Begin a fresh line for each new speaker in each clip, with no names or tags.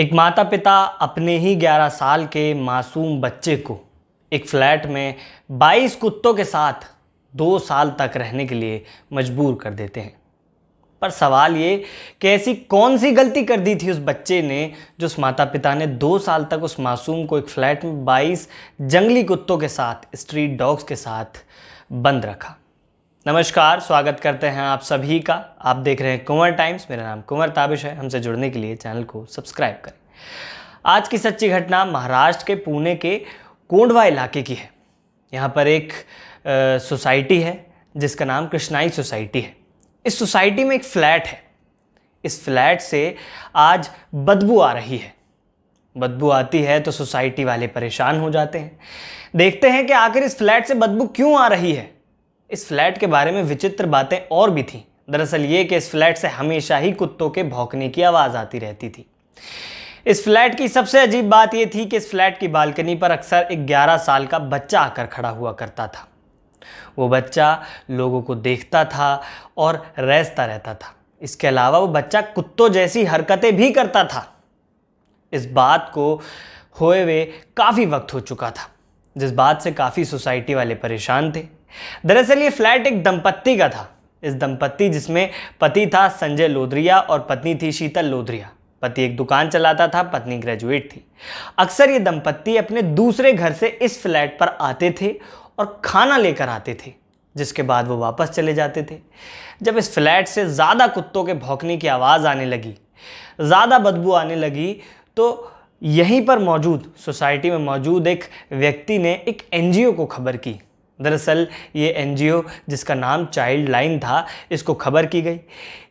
एक माता पिता अपने ही 11 साल के मासूम बच्चे को एक फ्लैट में 22 कुत्तों के साथ 2 साल तक रहने के लिए मजबूर कर देते हैं। पर सवाल ये कि ऐसी कौन सी गलती कर दी थी उस बच्चे ने जो उस माता पिता ने 2 साल तक उस मासूम को एक फ्लैट में 22 जंगली कुत्तों के साथ, स्ट्रीट डॉग्स के साथ बंद रखा। नमस्कार, स्वागत करते हैं आप सभी का। आप देख रहे हैं कुंवर टाइम्स। मेरा नाम कुंवर ताबिश है। हमसे जुड़ने के लिए चैनल को सब्सक्राइब करें। आज की सच्ची घटना महाराष्ट्र के पुणे के कोंडवा इलाके की है। यहाँ पर एक सोसाइटी है जिसका नाम कृष्णाई सोसाइटी है। इस सोसाइटी में एक फ्लैट है। इस फ्लैट से आज बदबू आ रही है। बदबू आती है तो सोसाइटी वाले परेशान हो जाते हैं। देखते हैं कि आखिर इस फ्लैट से बदबू क्यों आ रही है। इस फ्लैट के बारे में विचित्र बातें और भी थीं। दरअसल ये कि इस फ्लैट से हमेशा ही कुत्तों के भौंकने की आवाज़ आती रहती थी। इस फ्लैट की सबसे अजीब बात यह थी कि इस फ्लैट की बालकनी पर अक्सर एक 11 साल का बच्चा आकर खड़ा हुआ करता था। वो बच्चा लोगों को देखता था और रेसता रहता था। इसके अलावा वो बच्चा कुत्तों जैसी हरकतें भी करता था। इस बात को होए हुए काफ़ी वक्त हो चुका था, जिस बात से काफ़ी सोसाइटी वाले परेशान थे। दरअसल ये फ्लैट एक दंपत्ति का था। इस दंपत्ति जिसमें पति था संजय लोधरिया और पत्नी थी शीतल लोधरिया। पति एक दुकान चलाता था, पत्नी ग्रेजुएट थी। अक्सर ये दंपत्ति अपने दूसरे घर से इस फ्लैट पर आते थे और खाना लेकर आते थे, जिसके बाद वो वापस चले जाते थे। जब इस फ्लैट से ज़्यादा कुत्तों के भौंकने की आवाज़ आने लगी, ज़्यादा बदबू आने लगी, तो यहीं पर मौजूद सोसाइटी में मौजूद एक व्यक्ति ने एक एनजीओ को खबर की। दरअसल ये एनजीओ जिसका नाम चाइल्ड लाइन था, इसको खबर की गई।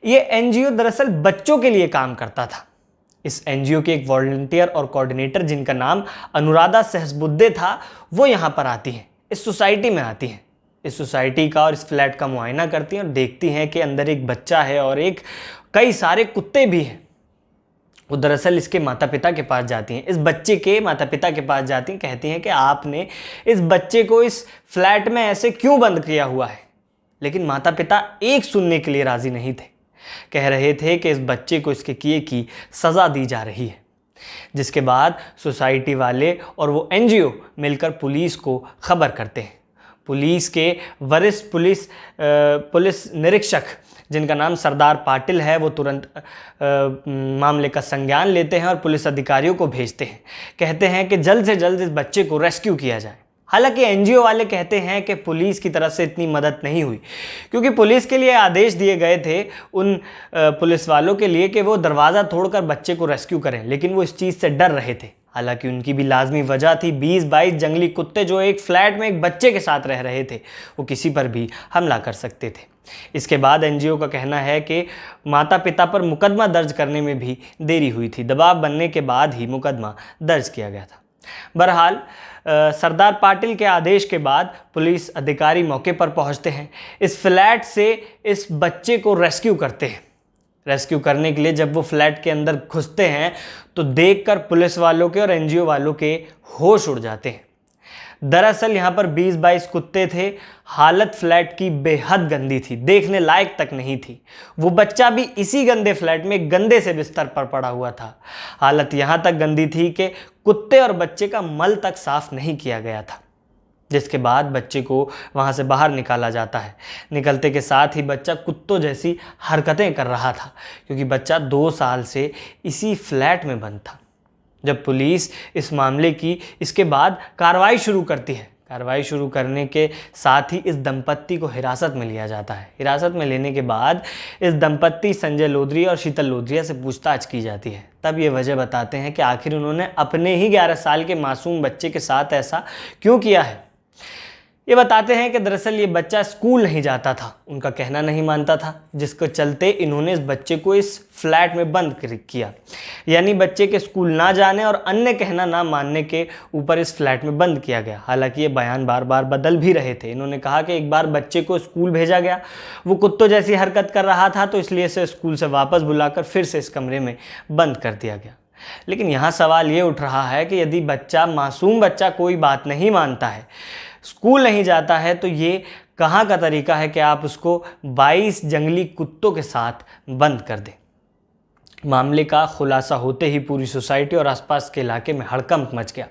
ये एनजीओ दरअसल बच्चों के लिए काम करता था। इस एनजीओ के एक वॉलंटियर और कोऑर्डिनेटर जिनका नाम अनुराधा सहसबुद्धे था, वो यहाँ पर आती हैं, इस सोसाइटी में आती हैं। इस सोसाइटी का और इस फ्लैट का मुआयना करती हैं और देखती हैं कि अंदर एक बच्चा है और कई सारे कुत्ते भी हैं। वो दरअसल इसके माता पिता के पास जाती हैं, इस बच्चे के माता पिता के पास जाती हैं, कहती हैं कि आपने इस बच्चे को इस फ्लैट में ऐसे क्यों बंद किया हुआ है। लेकिन माता पिता एक सुनने के लिए राजी नहीं थे। कह रहे थे कि इस बच्चे को इसके किए की सज़ा दी जा रही है। जिसके बाद सोसाइटी वाले और वो एनजीओ मिलकर पुलिस को खबर करते हैं। पुलिस के वरिष्ठ पुलिस निरीक्षक जिनका नाम सरदार पाटिल है, वो तुरंत मामले का संज्ञान लेते हैं और पुलिस अधिकारियों को भेजते हैं। कहते हैं कि जल्द से जल्द इस बच्चे को रेस्क्यू किया जाए। हालांकि एनजीओ वाले कहते हैं कि पुलिस की तरफ से इतनी मदद नहीं हुई, क्योंकि पुलिस के लिए आदेश दिए गए थे उन पुलिस वालों के लिए कि वो दरवाज़ा तोड़कर बच्चे को रेस्क्यू करें, लेकिन वो इस चीज़ से डर रहे थे। हालांकि उनकी भी लाजमी वजह थी। 20-22 जंगली कुत्ते जो एक फ्लैट में एक बच्चे के साथ रह रहे थे, वो किसी पर भी हमला कर सकते थे। इसके बाद एनजीओ का कहना है कि माता पिता पर मुकदमा दर्ज करने में भी देरी हुई थी। दबाव बनने के बाद ही मुकदमा दर्ज किया गया था। बहरहाल सरदार पाटिल के आदेश के बाद पुलिस अधिकारी मौके पर पहुंचते हैं, इस फ्लैट से इस बच्चे को रेस्क्यू करते हैं। रेस्क्यू करने के लिए जब वो फ्लैट के अंदर घुसते हैं तो देखकर पुलिस वालों के और एनजीओ वालों के होश उड़ जाते हैं। दरअसल यहाँ पर 20-22 कुत्ते थे। हालत फ्लैट की बेहद गंदी थी, देखने लायक तक नहीं थी। वो बच्चा भी इसी गंदे फ्लैट में गंदे से बिस्तर पर पड़ा हुआ था। हालत यहाँ तक गंदी थी कि कुत्ते और बच्चे का मल तक साफ नहीं किया गया था। जिसके बाद बच्चे को वहाँ से बाहर निकाला जाता है। निकलते के साथ ही बच्चा कुत्तों जैसी हरकतें कर रहा था, क्योंकि बच्चा 2 साल से इसी फ्लैट में बंद था। जब पुलिस इस मामले की इसके बाद कार्रवाई शुरू करती है, कार्रवाई शुरू करने के साथ ही इस दंपत्ति को हिरासत में लिया जाता है। हिरासत में लेने के बाद इस दंपत्ति संजय लोधरिया और शीतल लोधरिया से पूछताछ की जाती है। तब ये वजह बताते हैं कि आखिर उन्होंने अपने ही 11 साल के मासूम बच्चे के साथ ऐसा क्यों किया है। ये बताते हैं कि दरअसल ये बच्चा स्कूल नहीं जाता था, उनका कहना नहीं मानता था, जिसके चलते इन्होंने इस बच्चे को इस फ्लैट में बंद किया। यानी बच्चे के स्कूल ना जाने और अन्य कहना ना मानने के ऊपर इस फ्लैट में बंद किया गया। हालांकि ये बयान बार बार बदल भी रहे थे। इन्होंने कहा कि एक बार बच्चे को स्कूल भेजा गया, वो कुत्तों जैसी हरकत कर रहा था, तो इसलिए इसे स्कूल से वापस बुलाकर फिर से इस कमरे में बंद कर दिया गया। लेकिन यहाँ सवाल ये उठ रहा है कि यदि मासूम बच्चा कोई बात नहीं मानता है, स्कूल नहीं जाता है, तो ये कहाँ का तरीका है कि आप उसको 22 जंगली कुत्तों के साथ बंद कर दें। मामले का खुलासा होते ही पूरी सोसाइटी और आसपास के इलाके में हड़कंप मच गया।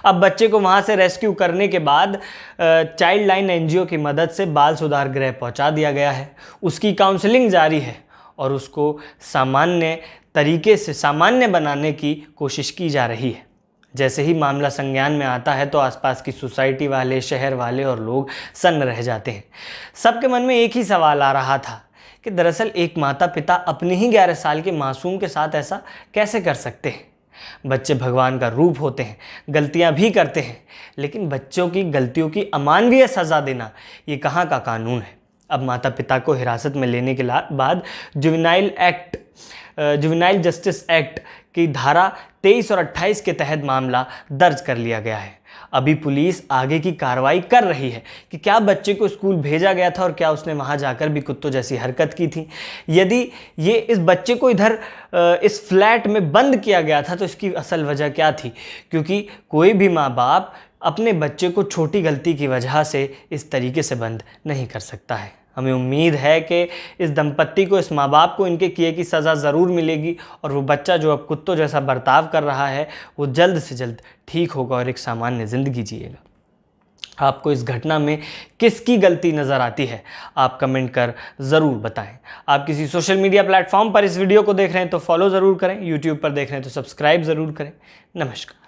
अब बच्चे को वहां से रेस्क्यू करने के बाद चाइल्ड लाइन एनजीओ की मदद से बाल सुधार गृह पहुंचा दिया गया है। उसकी काउंसलिंग जारी है और उसको सामान्य तरीके से सामान्य बनाने की कोशिश की जा रही है। जैसे ही मामला संज्ञान में आता है तो आसपास की सोसाइटी वाले, शहर वाले और लोग सन्न रह जाते हैं। सबके मन में एक ही सवाल आ रहा था कि दरअसल एक माता पिता अपने ही 11 साल के मासूम के साथ ऐसा कैसे कर सकते हैं। बच्चे भगवान का रूप होते हैं, गलतियां भी करते हैं, लेकिन बच्चों की गलतियों की अमानवीय सज़ा देना ये कहाँ का कानून है। अब माता पिता को हिरासत में लेने के बाद जुवेनाइल जस्टिस एक्ट की धारा 23 और 28 के तहत मामला दर्ज कर लिया गया है। अभी पुलिस आगे की कार्रवाई कर रही है कि क्या बच्चे को स्कूल भेजा गया था और क्या उसने वहां जाकर भी कुत्तों जैसी हरकत की थी। यदि ये इस बच्चे को इधर इस फ्लैट में बंद किया गया था तो इसकी असल वजह क्या थी, क्योंकि कोई भी माँ बाप अपने बच्चे को छोटी गलती की वजह से इस तरीके से बंद नहीं कर सकता है। हमें उम्मीद है कि इस दंपत्ति को, इस माँ बाप को इनके किए की सज़ा ज़रूर मिलेगी और वो बच्चा जो अब कुत्तों जैसा बर्ताव कर रहा है वो जल्द से जल्द ठीक होगा और एक सामान्य ज़िंदगी जिएगा। आपको इस घटना में किसकी गलती नज़र आती है, आप कमेंट कर ज़रूर बताएं। आप किसी सोशल मीडिया प्लेटफॉर्म पर इस वीडियो को देख रहे हैं तो फॉलो ज़रूर करें, यूट्यूब पर देख रहे हैं तो सब्सक्राइब ज़रूर करें। नमस्कार।